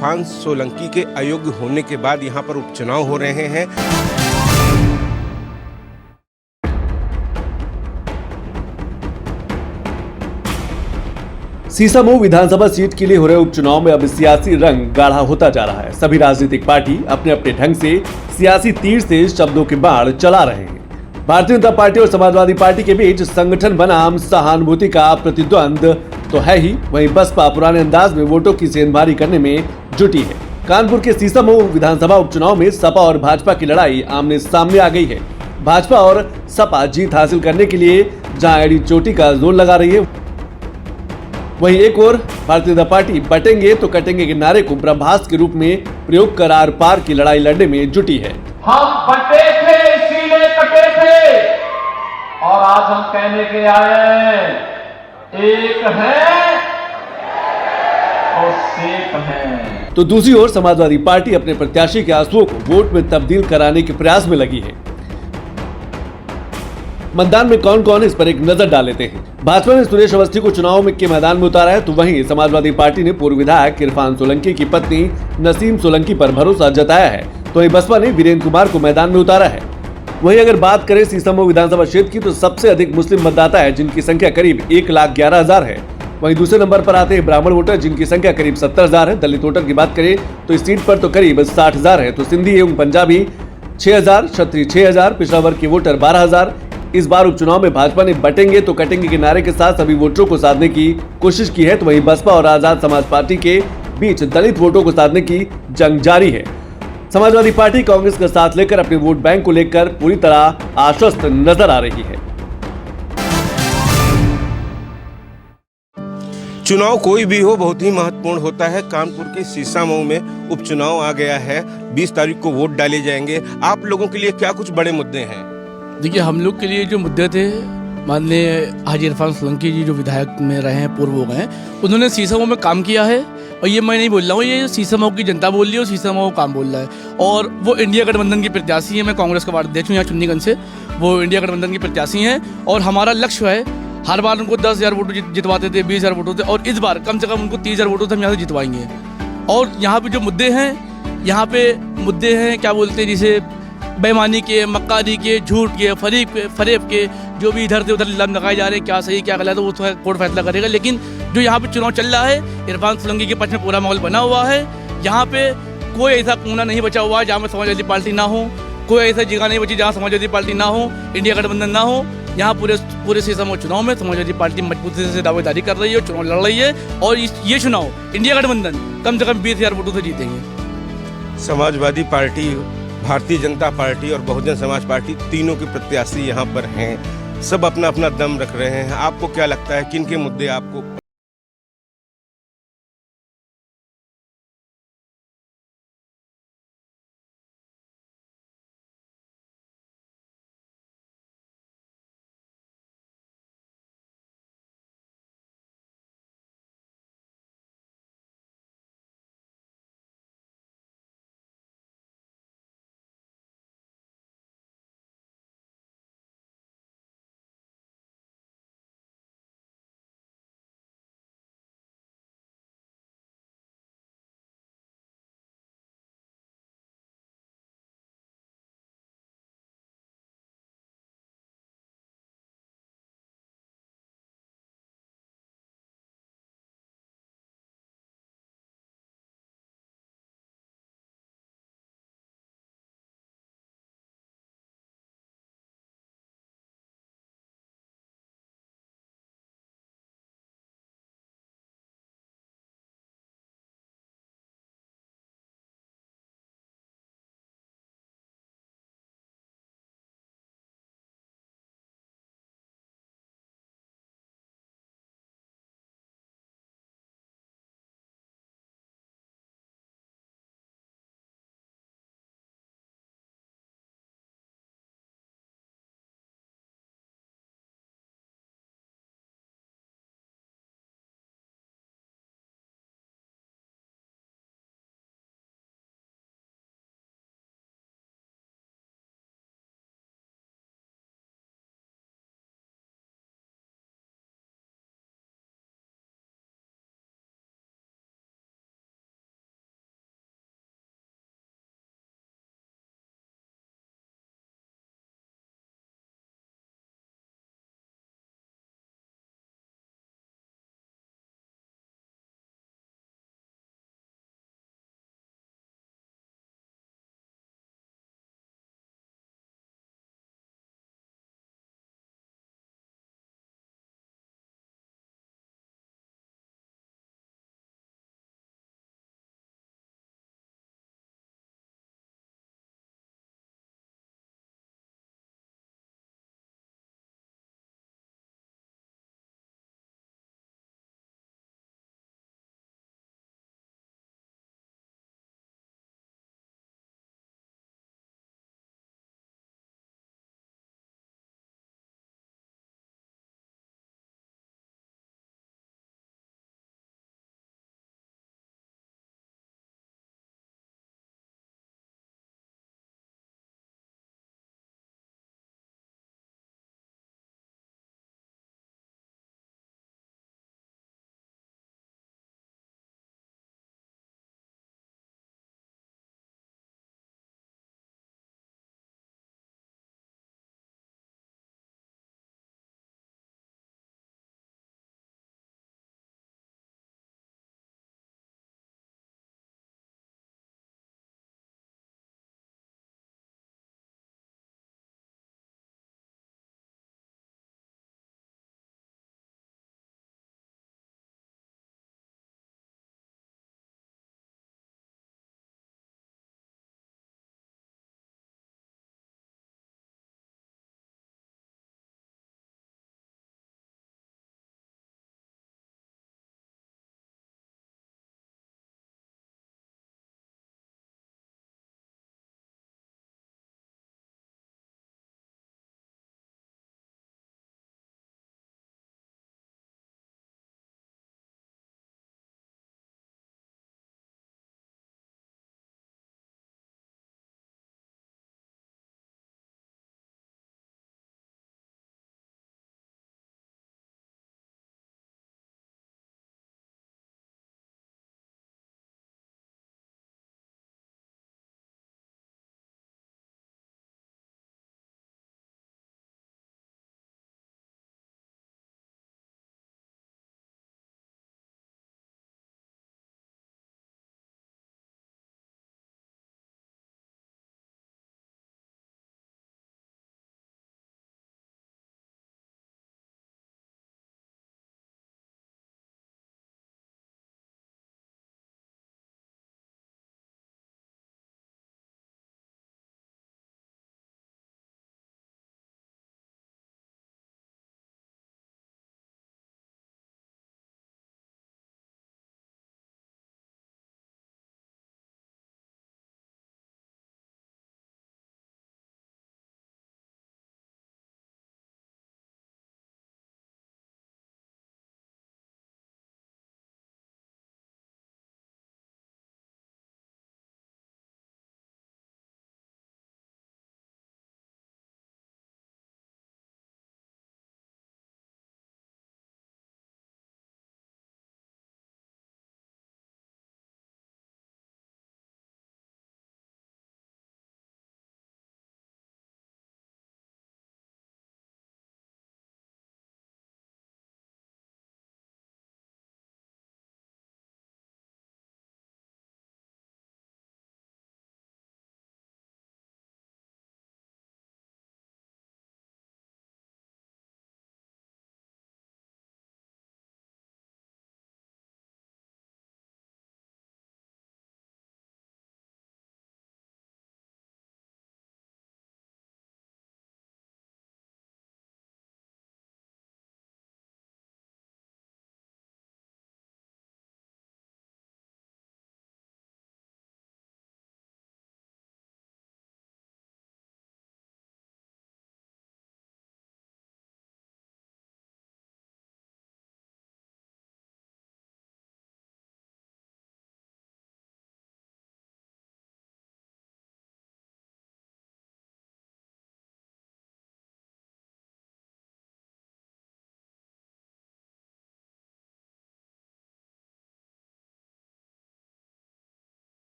इरफान सोलंकी के अयोग्य होने के बाद यहाँ पर उपचुनाव हो रहे हैं। सीसामऊ विधानसभा सीट के लिए हो रहे उपचुनाव में अब सियासी रंग गाढ़ा होता जा रहा है। सभी राजनीतिक पार्टी अपने अपने ढंग से सियासी तीर से शब्दों के बाढ़ चला रहे हैं। भारतीय जनता पार्टी और समाजवादी पार्टी के बीच संगठन बनाम सहानुभूति का प्रतिद्वंद तो है ही, वहीं बसपा पुराने अंदाज में वोटों की सेंधमारी करने में जुटी है। कानपुर के सीसामऊ विधानसभा उपचुनाव में सपा और भाजपा की लड़ाई आमने सामने आ गई है। भाजपा और सपा जीत हासिल करने के लिए जहां एड़ी चोटी का जोर लगा रही है, वहीं एक ओर भारतीय जनता पार्टी बटेंगे तो कटेंगे के नारे को ब्रह्मास्त्र के रूप में प्रयोग कर आर पार की लड़ाई लड़ने में जुटी है। हम बटे थे इसीलिए कटे थे और आज हम कहने के आए एक है और सेफ है। तो दूसरी ओर समाजवादी पार्टी अपने प्रत्याशी के आंसुओं को वोट में तब्दील कराने के प्रयास में लगी है। मतदान में कौन कौन इस पर एक नजर डाल लेते हैं। भाजपा ने सुरेश अवस्थी को चुनाव में के मैदान में उतारा है, तो वहीं समाजवादी पार्टी ने पूर्व विधायक इरफान सोलंकी की पत्नी नसीम सोलंकी पर भरोसा जताया है, तो वहीं बसपा ने वीरेंद्र कुमार को मैदान में उतारा है। वहीं अगर बात करें सीसामऊ विधानसभा क्षेत्र की, तो सबसे अधिक मुस्लिम मतदाता है जिनकी संख्या करीब 1,11,000 है। वहीं दूसरे नंबर पर आते हैं ब्राह्मण वोटर जिनकी संख्या करीब 70,000 है। दलित वोटर की बात करें तो इस सीट पर तो करीब 60,000 है। तो सिंधी एवं पंजाबी 6,000, क्षत्रिय 6,000, पिछड़ा वर्ग के वोटर 12,000। इस बार उपचुनाव में भाजपा ने बटेंगे तो कटेंगे के नारे के साथ सभी वोटरों को साधने की कोशिश की है, तो वहीं बसपा और आजाद समाज पार्टी के बीच दलित वोटों को साधने की जंग जारी है। समाजवादी पार्टी कांग्रेस का साथ लेकर अपने वोट बैंक को लेकर पूरी तरह आश्वस्त नजर आ रही है। चुनाव कोई भी हो बहुत ही महत्वपूर्ण होता है। कानपुर के सीसामऊ में उपचुनाव आ गया है, 20 तारीख को वोट डाले जाएंगे। आप लोगों के लिए क्या कुछ बड़े मुद्दे हैं? देखिए, हम लोग के लिए जो मुद्दे थे, माननीय हाजी इरफान सोलंकी जी जो विधायक में रहे हैं, पूर्व हो गए, उन्होंने सीसामऊ में काम किया है। और ये मैं नहीं बोल रहा हूँ, ये सीसामऊ की जनता बोल रही है और सीसामऊ काम बोल रहा है। और वो इंडिया गठबंधन की प्रत्याशी है। मैं कांग्रेस का वार्ड अध्यक्ष हूँ यहाँ चुन्नीगंज से। वो इंडिया गठबंधन की प्रत्याशी हैं और हमारा लक्ष्य है, हर बार उनको 10,000 वोटों जितवाते थे, 20,000 वोटों थे, और इस बार कम से कम उनको 30,000 वोटों से हम यहाँ से जितवाएंगे। और यहाँ पे जो मुद्दे हैं, यहाँ पे मुद्दे हैं क्या बोलते हैं, जैसे बेईमानी के, मक्कारी के, झूठ के, फरेब के, जो भी इधर से उधर इल्जाम लगाए जा रहे हैं, क्या सही क्या गलत है वो तो कोर्ट फैसला करेगा। लेकिन जो यहाँ पे चुनाव चल रहा है, इरफान सोलंकी के पक्ष में पूरा माहौल बना हुआ है। यहाँ पे कोई ऐसा कोना नहीं बचा हुआ है जहाँ पे समाजवादी पार्टी ना हो, कोई ऐसा जगह नहीं बची जहाँ समाजवादी पार्टी ना हो, इंडिया गठबंधन ना हो। यहाँ पूरे सीसामऊ चुनाव में समाजवादी पार्टी मजबूती से दावेदारी कर रही है, चुनाव लड़ रही है, और ये चुनाव इंडिया गठबंधन कम से कम 20,000 वोटों से जीतेंगे। समाजवादी पार्टी, भारतीय जनता पार्टी और बहुजन समाज पार्टी तीनों के प्रत्याशी यहाँ पर हैं। सब अपना अपना दम रख रहे हैं। आपको क्या लगता है किन के मुद्दे आपको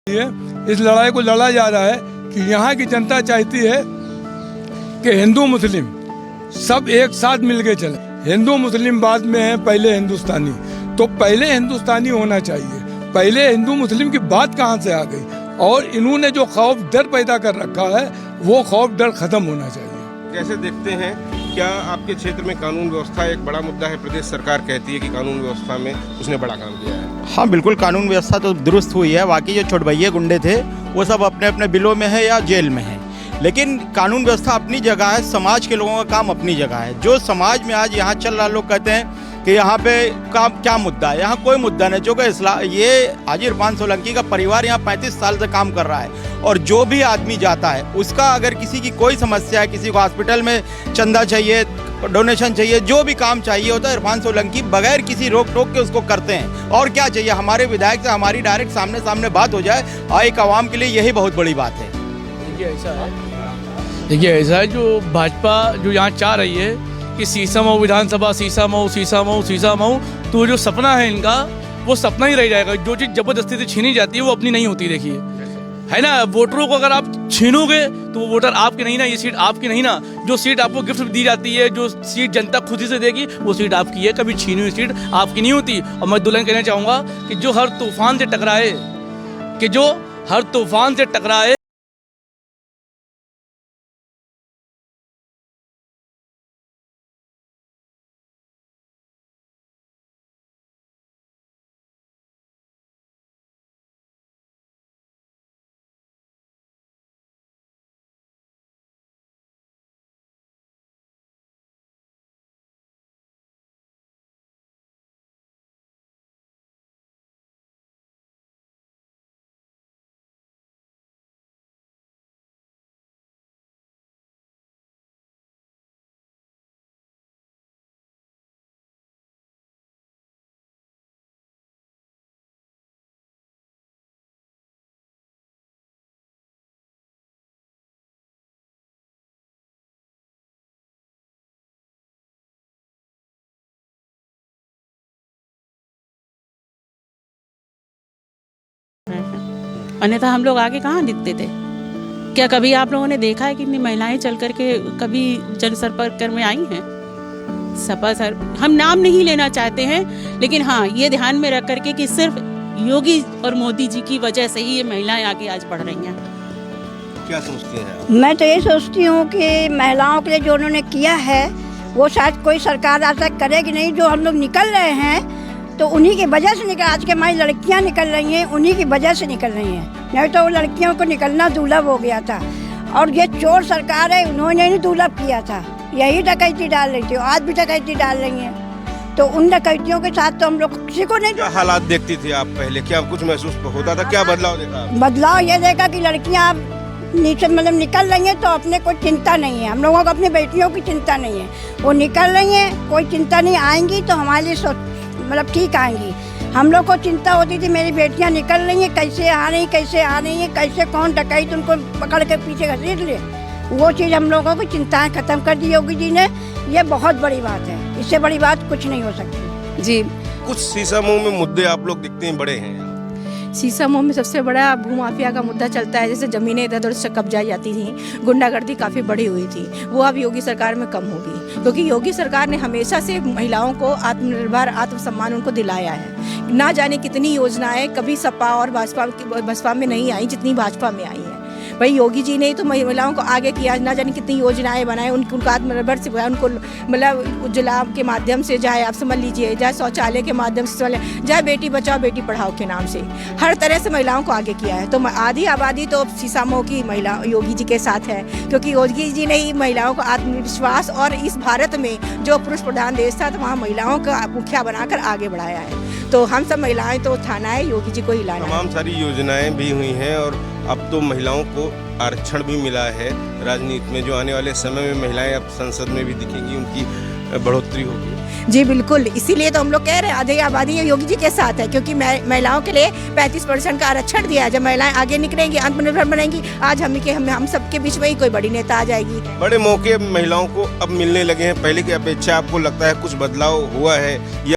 इस लड़ाई को लड़ा जा रहा है कि यहाँ की जनता चाहती है कि हिंदू मुस्लिम सब एक साथ मिलके चले। हिंदू मुस्लिम बाद में है, पहले हिंदुस्तानी। तो पहले हिंदुस्तानी होना चाहिए। पहले हिंदू मुस्लिम की बात कहाँ से आ गई? और इन्होंने जो खौफ डर पैदा कर रखा है वो खौफ डर खत्म होना चाहिए। कैसे देखते हैं, क्या आपके क्षेत्र में कानून व्यवस्था एक बड़ा मुद्दा है? प्रदेश सरकार कहती है कि कानून व्यवस्था में उसने बड़ा काम किया है। हाँ बिल्कुल, कानून व्यवस्था तो दुरुस्त हुई है। बाकी जो छोटभैये गुंडे थे वो सब अपने अपने बिलों में है या जेल में है, लेकिन कानून व्यवस्था अपनी जगह है, समाज के लोगों का काम अपनी जगह है। जो समाज में आज यहाँ चल रहा, लोग कहते हैं कि यहाँ पे क्या मुद्दा है, यहाँ कोई मुद्दा नहीं। जो कि ये हाजी इरफान सोलंकी का परिवार यहाँ 35 साल से काम कर रहा है, और जो भी आदमी जाता है उसका अगर किसी की कोई समस्या है, किसी को हॉस्पिटल में चंदा चाहिए, डोनेशन चाहिए, जो भी काम चाहिए होता है, इरफान सोलंकी बगैर किसी रोक टोक के उसको करते हैं। और क्या चाहिए, हमारे विधायक से हमारी डायरेक्ट सामने सामने बात हो जाए, और एक आवाम के लिए यही बहुत बड़ी बात है। देखिए ऐसा है, जो भाजपा जो यहाँ चाह रही है कि सीसामऊ विधानसभा, सीसामऊ, तो जो सपना है इनका वो सपना ही रह जाएगा। जो चीज़ जबरदस्ती से छीनी जाती है वो अपनी नहीं होती। देखिए है ना, वोटरों को अगर आप छीनोगे तो वो वोटर आपके नहीं ना, ये सीट आपकी नहीं ना। जो सीट आपको गिफ्ट दी जाती है, जो सीट जनता खुद ही से देगी, वो सीट आपकी है। कभी छीनी हुई सीट आपकी नहीं होती। और मैं दुल्हन कहना चाहूँगा कि जो हर तूफान से टकराए, अन्यथा हम लोग आगे कहाँ दिखते थे? क्या कभी आप लोगों ने देखा है कि इतनी महिलाएं चल करके कभी जनसंपर्क में आई हैं? सपा सर, हम नाम नहीं लेना चाहते हैं, लेकिन हाँ ये ध्यान में रख करके कि सिर्फ योगी और मोदी जी की वजह से ही ये महिलाएं आगे आज बढ़ रही हैं। क्या सोचती हैं आप? मैं तो ये सोचती हूँ कि महिलाओं के लिए जो उन्होंने किया है वो शायद कोई सरकार आज तक करेगी नहीं। जो हम लोग निकल रहे हैं तो उन्हीं की वजह से निकल, आज के हमारी लड़कियाँ निकल रही हैं, उन्हीं की वजह से निकल रही हैं। नहीं तो वो लड़कियों को निकलना दुर्लभ हो गया था। और ये चोर सरकार है, उन्होंने नहीं दुर्लभ किया था, यही डकैती डाल रही थी, आज भी डकैती डाल रही हैं। तो उन डकैतियों के साथ तो हम लोग किसी को नहीं। क्या हालात देखती थी आप पहले? क्या कुछ महसूस होता था? क्या बदलाव देखा? बदलाव ये देखा कि लड़कियाँ नीचे मतलब निकल रही हैं तो अपने कोई चिंता नहीं है। हम लोगों को अपनी बेटियों की चिंता नहीं है, वो निकल रही हैं, कोई चिंता नहीं। आएंगी तो हमारे लिए मतलब ठीक आएंगी। हम लोग को चिंता होती थी मेरी बेटियां निकल रही हैं, कैसे आ रही हैं, कैसे कौन डकैत उनको पकड़ के पीछे घसीट ले। वो चीज़ हम लोगों की चिंताएं खत्म कर दी योगी जी ने। ये बहुत बड़ी बात है, इससे बड़ी बात कुछ नहीं हो सकती जी। कुछ सीसामऊ में मुद्दे आप लोग दिखते हैं बड़े हैं। सीसामऊ में सबसे बड़ा भूमाफिया का मुद्दा चलता है। जैसे ज़मीनें इधर उधर से कब्जाई जाती थी, गुंडागर्दी काफ़ी बढ़ी हुई थी, वो अब योगी सरकार में कम होगी, क्योंकि योगी सरकार ने हमेशा से महिलाओं को आत्मनिर्भर, आत्मसम्मान उनको दिलाया है। ना जाने कितनी योजनाएं कभी सपा और भाजपा में नहीं आई जितनी भाजपा में आई है। भाई योगी जी ने तो महिलाओं को आगे किया, ना जाने कितनी योजनाएं बनाए, उनको आत्मनिर्भर से उनको मतलब उज्ज्वला के माध्यम से, चाहे आप समझ लीजिए, चाहे शौचालय के माध्यम से, चाहे बेटी बचाओ बेटी पढ़ाओ के नाम से, हर तरह से महिलाओं को आगे किया है। तो आधी आबादी तो सीसामऊ की महिला योगी जी के साथ है, क्योंकि योगी जी ने ही महिलाओं को आत्मविश्वास और इस भारत में जो पुरुष प्रधान देश था तो वहाँ महिलाओं का मुखिया बनाकर आगे बढ़ाया है। तो हम सब महिलाएं तो थाना है योगी जी को ही लाना। तमाम सारी योजनाएं भी हुई हैं और अब तो महिलाओं को आरक्षण भी मिला है राजनीति में। जो आने वाले समय में महिलाएं अब संसद में भी दिखेंगी, उनकी बढ़ोतरी होगी। जी बिल्कुल, इसीलिए तो हम लोग कह रहे हैं आधी आबादी योगी जी के साथ है, क्योंकि महिलाओं के लिए 35% का आरक्षण दिया है। जब महिलाएं आगे निकलेंगी, आत्मनिर्भर बनेंगी, आज हम सबके बीच में ही कोई बड़ी नेता आ जाएगी। बड़े मौके महिलाओं को अब मिलने लगे हैं। पहले की अपेक्षा आपको लगता है कुछ बदलाव हुआ है?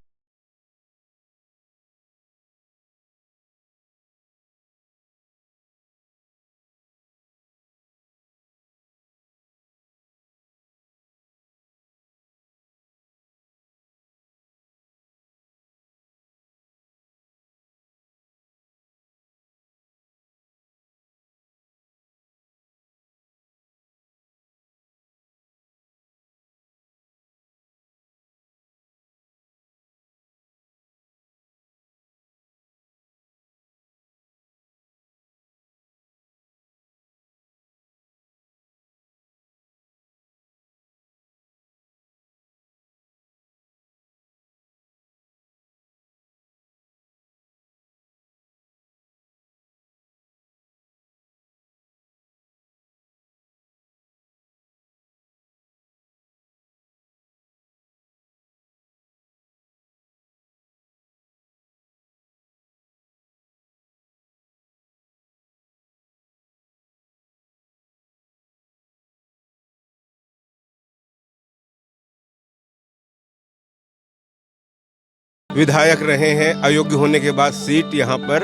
विधायक रहे हैं, अयोग्य होने के बाद सीट यहाँ पर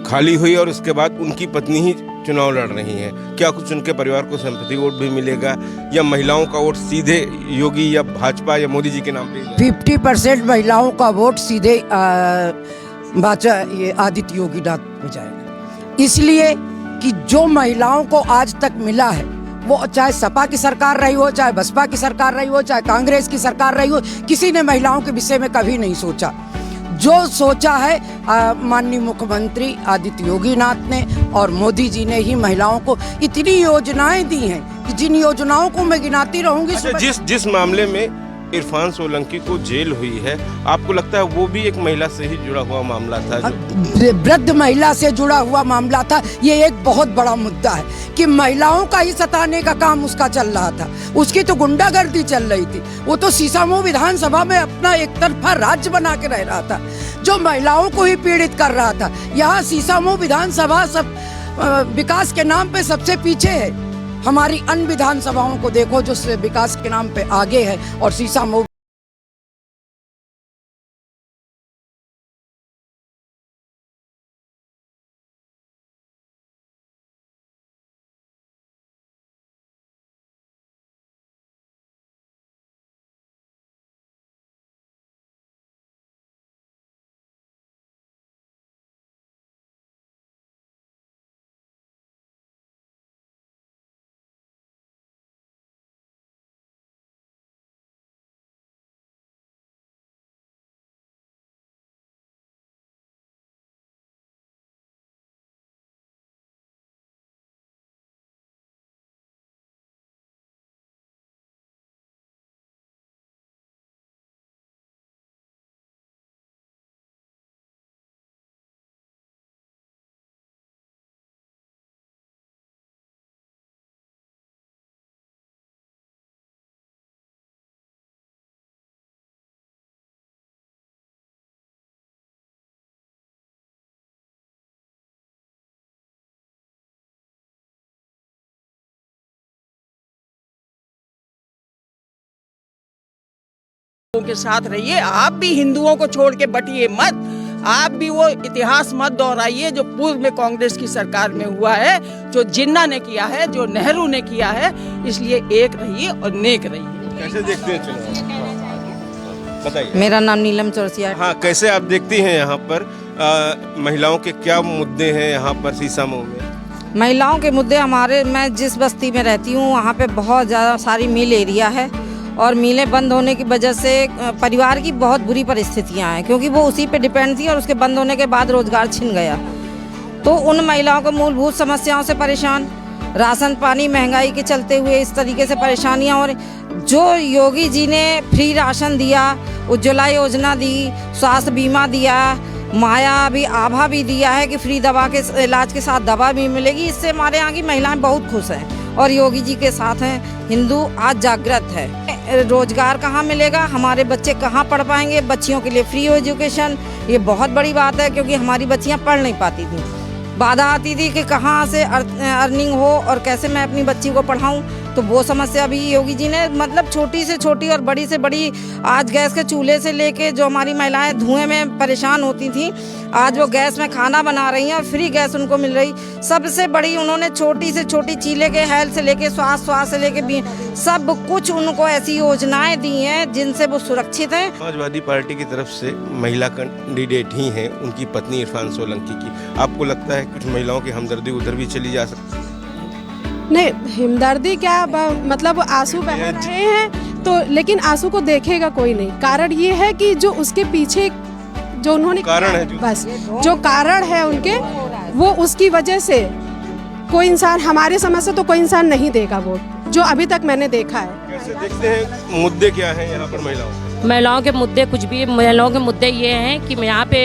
खाली हुई और उसके बाद उनकी पत्नी ही चुनाव लड़ रही हैं। क्या कुछ उनके परिवार को सिंपैथी वोट भी मिलेगा या महिलाओं का वोट सीधे योगी या भाजपा या मोदी जी के नाम पे? 50% महिलाओं का वोट सीधे ये आदित्य योगीनाथ को जाएगा, इसलिए कि जो महिलाओं को आज तक मिला है, वो चाहे सपा की सरकार रही हो, चाहे बसपा की सरकार रही हो, चाहे कांग्रेस की सरकार रही हो, किसी ने महिलाओं के विषय में कभी नहीं सोचा। जो सोचा है माननीय मुख्यमंत्री आदित्य योगीनाथ ने और मोदी जी ने ही महिलाओं को इतनी योजनाएं दी हैं कि जिन योजनाओं को मैं गिनाती रहूंगी। अच्छा, जिस मामले में इरफान सोलंकी को जेल हुई है, आपको लगता है वो भी एक महिला से ही जुड़ा हुआ मामला था? वृद्ध महिला से जुड़ा हुआ मामला था। ये एक बहुत बड़ा मुद्दा है कि महिलाओं का ही सताने का काम उसका चल रहा था, उसकी तो गुंडागर्दी चल रही थी। वो तो सीसामऊ विधानसभा में अपना एक तरफा राज्य बना के रह रहा था, जो महिलाओं को ही पीड़ित कर रहा था। यहाँ सीसामऊ विधानसभा सब विकास के नाम पे सबसे पीछे है। हमारी अन्य विधानसभाओं को देखो जो विकास के नाम पे आगे है, और सीसामऊ के साथ रहिए। आप भी हिंदुओं को छोड़ के बटिए मत, आप भी वो इतिहास मत दोहराइए जो पूर्व में कांग्रेस की सरकार में हुआ है, जो जिन्ना ने किया है, जो नेहरू ने किया है। इसलिए एक रहिए और नेक रहिए। कैसे देखते हैं चुनाव, बताइए। मेरा नाम नीलम चौरसिया है। हाँ, कैसे आप देखती हैं यहाँ पर महिलाओं के क्या मुद्दे हैं यहाँ पर सीसामऊ में? महिलाओं के मुद्दे मैं जिस बस्ती में रहती हूँ वहाँ पे बहुत ज़्यादा सारी मिल एरिया है, और मिलें बंद होने की वजह से परिवार की बहुत बुरी परिस्थितियां हैं, क्योंकि वो उसी पे डिपेंड थी और उसके बंद होने के बाद रोजगार छिन गया। तो उन महिलाओं को मूलभूत समस्याओं से परेशान, राशन पानी महंगाई के चलते हुए इस तरीके से परेशानियां और जो योगी जी ने फ्री राशन दिया, उज्ज्वला योजना दी, स्वास्थ्य बीमा दिया, माया भी आभा भी दिया है कि फ्री दवा के इलाज के साथ दवा भी मिलेगी। इससे हमारे यहाँ की महिलाएं बहुत खुश हैं और योगी जी के साथ हैं। हिंदू आज जागृत है। रोजगार कहाँ मिलेगा, हमारे बच्चे कहाँ पढ़ पाएंगे, बच्चियों के लिए फ्री एजुकेशन, ये बहुत बड़ी बात है, क्योंकि हमारी बच्चियाँ पढ़ नहीं पाती थी। बाधा आती थी कि कहाँ से अर्निंग हो और कैसे मैं अपनी बच्ची को पढ़ाऊँ। तो वो समस्या भी योगी जी ने मतलब छोटी से छोटी और बड़ी से बड़ी, आज गैस के चूल्हे से लेके जो हमारी महिलाएं धुएं में परेशान होती थी, आज वो गैस में खाना बना रही हैं और फ्री गैस उनको मिल रही। सबसे बड़ी उन्होंने छोटी से छोटी चीले के हेल्थ से लेके स्वास्थ्य से लेके सब कुछ उनको ऐसी योजनाएं दी हैं जिनसे वो सुरक्षित हैं। समाजवादी पार्टी की तरफ से महिला कैंडिडेट ही हैं, उनकी पत्नी इरफान सोलंकी की। आपको लगता है कुछ महिलाओं की हमदर्दी उधर भी चली जा सकती है? नहीं, हमदर्दी क्या, मतलब आंसू बह रहे हैं तो, लेकिन आंसू को देखेगा कोई नहीं। कारण ये है कि जो उसके पीछे जो उन्होंने कारण है, बस जो कारण है उनके, वो उसकी वजह से कोई इंसान, हमारे समझ से तो कोई इंसान नहीं देगा वोट, जो अभी तक मैंने देखा है। कैसे देखते हैं, मुद्दे क्या हैं यहाँ पर महिलाओं के मुद्दे? कुछ भी, महिलाओं के मुद्दे ये हैं कि यहाँ पे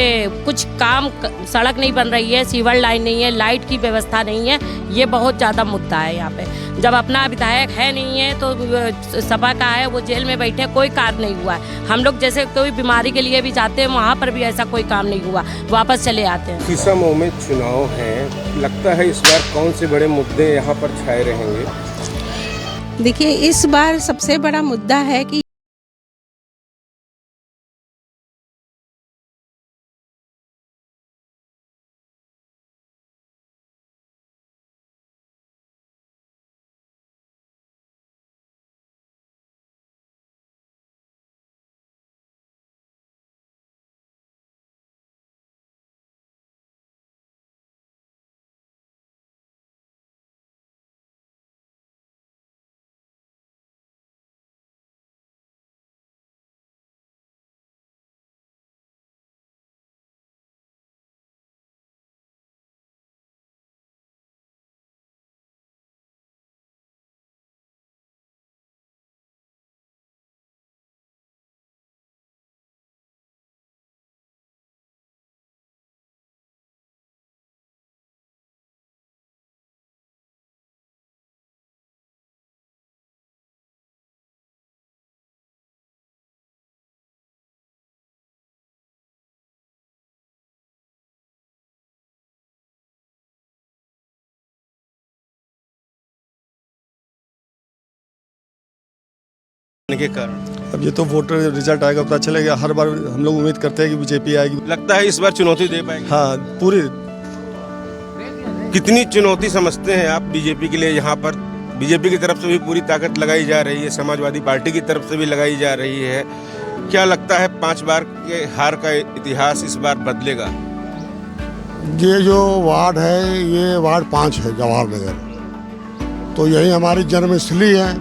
कुछ काम, सड़क नहीं बन रही है, सीवर लाइन नहीं है, लाइट की व्यवस्था नहीं है, ये बहुत ज़्यादा मुद्दा है यहाँ पे। जब अपना विधायक है नहीं है तो सपा का है, वो जेल में बैठे, कोई कार्य नहीं हुआ है। हम लोग जैसे कोई बीमारी के लिए भी जाते हैं, वहाँ पर भी ऐसा कोई काम नहीं हुआ, वापस चले आते हैं। सीसामऊ में चुनाव है, लगता है इस बार कौन से बड़े मुद्दे यहाँ पर छाए रहेंगे? देखिए, इस बार सबसे बड़ा मुद्दा है कि के कारण अब ये तो वोटर रिजल्ट आएगा पता चलेगा। हर बार हम लोग उम्मीद करते हैं कि बीजेपी आएगी। लगता है इस बार चुनौती दे पाएंगे? हाँ, पूरी। कितनी चुनौती समझते हैं आप बीजेपी के लिए? यहाँ पर बीजेपी की तरफ से भी पूरी ताकत लगाई जा रही है, समाजवादी पार्टी की तरफ से भी लगाई जा रही है। क्या लगता है 5 बार के हार का इतिहास इस बार बदलेगा? ये जो वार्ड है, ये वार्ड 5 है जवाहर नगर, तो यही हमारी जन्मस्थली है।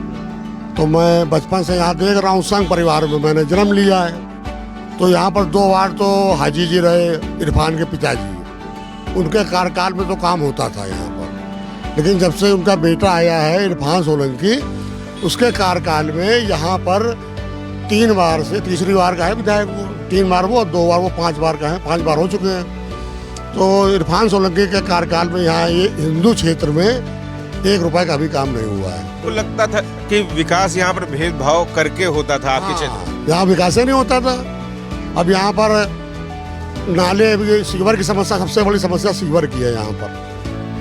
तो मैं बचपन से यहाँ देख रहा हूँ, संघ परिवार में मैंने जन्म लिया है। तो यहाँ पर 2 वार्ड तो हाजी जी रहे, इरफान के पिताजी, उनके कार्यकाल में तो काम होता था यहाँ पर। लेकिन जब से उनका बेटा आया है इरफान सोलंकी, उसके कार्यकाल में यहाँ पर 3 बार से तीसरी बार का है विधायक वो। 3 बार वो और 2 बार वो, 5 बार का है, 5 बार हो चुके हैं। तो इरफान सोलंकी के कार्यकाल में यहाँ ये हिंदू क्षेत्र में 1 रुपए का भी काम नहीं हुआ है। तो लगता था कि विकास यहाँ पर भेदभाव करके होता था आपके क्षेत्र? यहाँ विकास ही नहीं होता था। अब यहाँ पर नाले, सीवर की समस्या, सबसे बड़ी समस्या सीवर की है यहाँ पर।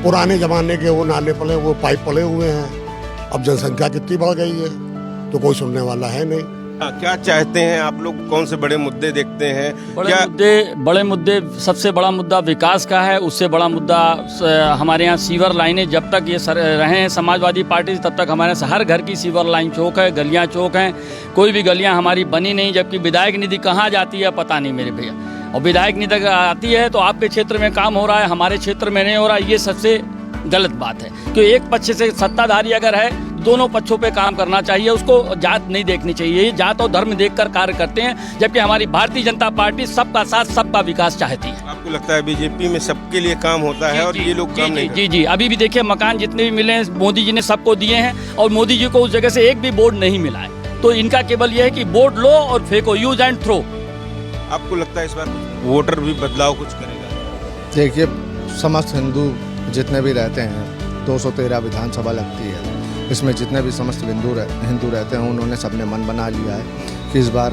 पुराने जमाने के वो नाले पड़े, वो पाइप पड़े हुए हैं। अब जनसंख्या कितनी बढ़ गई है, तो कोई सुनने वाला है नहीं। क्या चाहते हैं आप लोग? कौन से बड़े मुद्दे देखते हैं? बड़े मुद्दे सबसे बड़ा मुद्दा विकास का है। उससे बड़ा मुद्दा हमारे यहाँ सीवर लाइनें, जब तक ये रहे हैं समाजवादी पार्टी तब तक हमारे हर घर की सीवर लाइन चौक है, गलियाँ चौक हैं। कोई भी गलियाँ हमारी बनी नहीं, जबकि विधायक निधि कहाँ जाती है पता नहीं मेरे भैया। और विधायक निधि आती है तो आपके क्षेत्र में काम हो रहा है, हमारे क्षेत्र में नहीं हो रहा। ये सबसे गलत बात है कि एक पक्ष से सत्ताधारी अगर है, दोनों पक्षों पे काम करना चाहिए। उसको जात नहीं देखनी चाहिए। ये जात और धर्म देखकर कार्य करते हैं, जबकि हमारी भारतीय जनता पार्टी सबका साथ, सबका विकास चाहती है। आपको लगता है बीजेपी में सबके लिए काम होता है और ये लोग काम नहीं करते? जी। अभी भी देखिए, मकान जितने भी मिले हैं मोदी जी ने सबको दिए हैं, और मोदी जी को उस जगह से एक भी बोर्ड नहीं मिला है। तो इनका केवल ये है कि बोर्ड लो और फेंको, यूज एंड थ्रो। आपको लगता है इस बार वोटर भी बदलाव कुछ करेगा? देखिए, समस्त हिंदू जितने भी रहते हैं, 213 विधानसभा लगती है, इसमें जितने भी समस्त हिंदू रहते हैं, उन्होंने सबने मन बना लिया है कि इस बार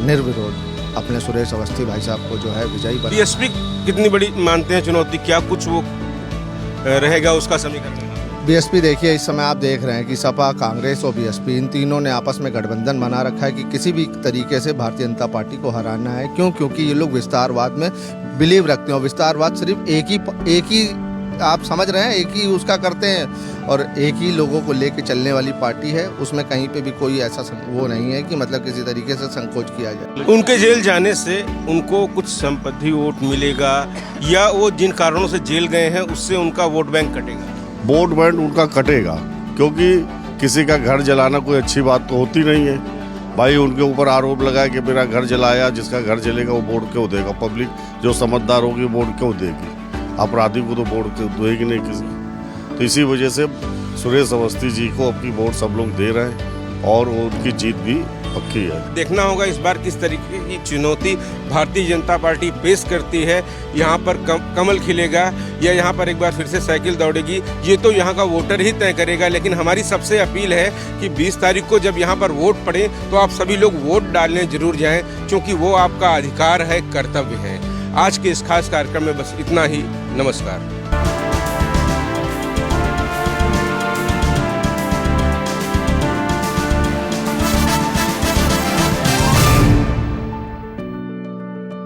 निर्विरोध अपने सुरेश अवस्थी भाई साहब को जो है विजयी बना। बीएसपी कितनी बड़ी मानते हैं चुनौती? क्या कुछ वो रहेगा उसका समीकरण? बीएसपी देखिए, इस समय आप देख रहे हैं कि सपा, कांग्रेस और बीएसपी, इन तीनों ने आपस में गठबंधन बना रखा है कि किसी भी तरीके से भारतीय जनता पार्टी को हराना है। क्यों? क्योंकि ये लोग विस्तारवाद में बिलीव रखते हैं। और विस्तारवाद सिर्फ एक ही आप समझ रहे हैं, एक ही उसका करते हैं और एक ही लोगों को लेके चलने वाली पार्टी है। उसमें कहीं पे भी कोई ऐसा वो नहीं है कि मतलब किसी तरीके से संकोच किया जाए। उनके जेल जाने से उनको कुछ संपत्ति वोट मिलेगा, या वो जिन कारणों से जेल गए हैं उससे उनका वोट बैंक कटेगा? वोट बैंक उनका कटेगा, क्योंकि किसी का घर जलाना कोई अच्छी बात तो होती नहीं है। भाई उनके ऊपर आरोप लगाया कि मेरा घर जलाया, जिसका घर जलेगा वो वोट क्यों देगा? पब्लिक जो समझदार होगी वोट क्यों देगी? अपराधी को तो वोट देगी नहीं किसी। तो इसी वजह से सुरेश अवस्थी जी को अपनी वोट सब लोग दे रहे हैं और उनकी जीत भी पक्की है। देखना होगा इस बार किस तरीके की चुनौती भारतीय जनता पार्टी पेश करती है। यहाँ पर कमल खिलेगा या यहाँ पर एक बार फिर से साइकिल दौड़ेगी, ये तो यहाँ का वोटर ही तय करेगा। लेकिन हमारी सबसे अपील है कि 20 तारीख को जब यहाँ पर वोट पड़े तो आप सभी लोग वोट डालने जरूर जाएं, क्योंकि वो आपका अधिकार है, कर्तव्य है। आज के इस खास कार्यक्रम में बस इतना ही। नमस्कार।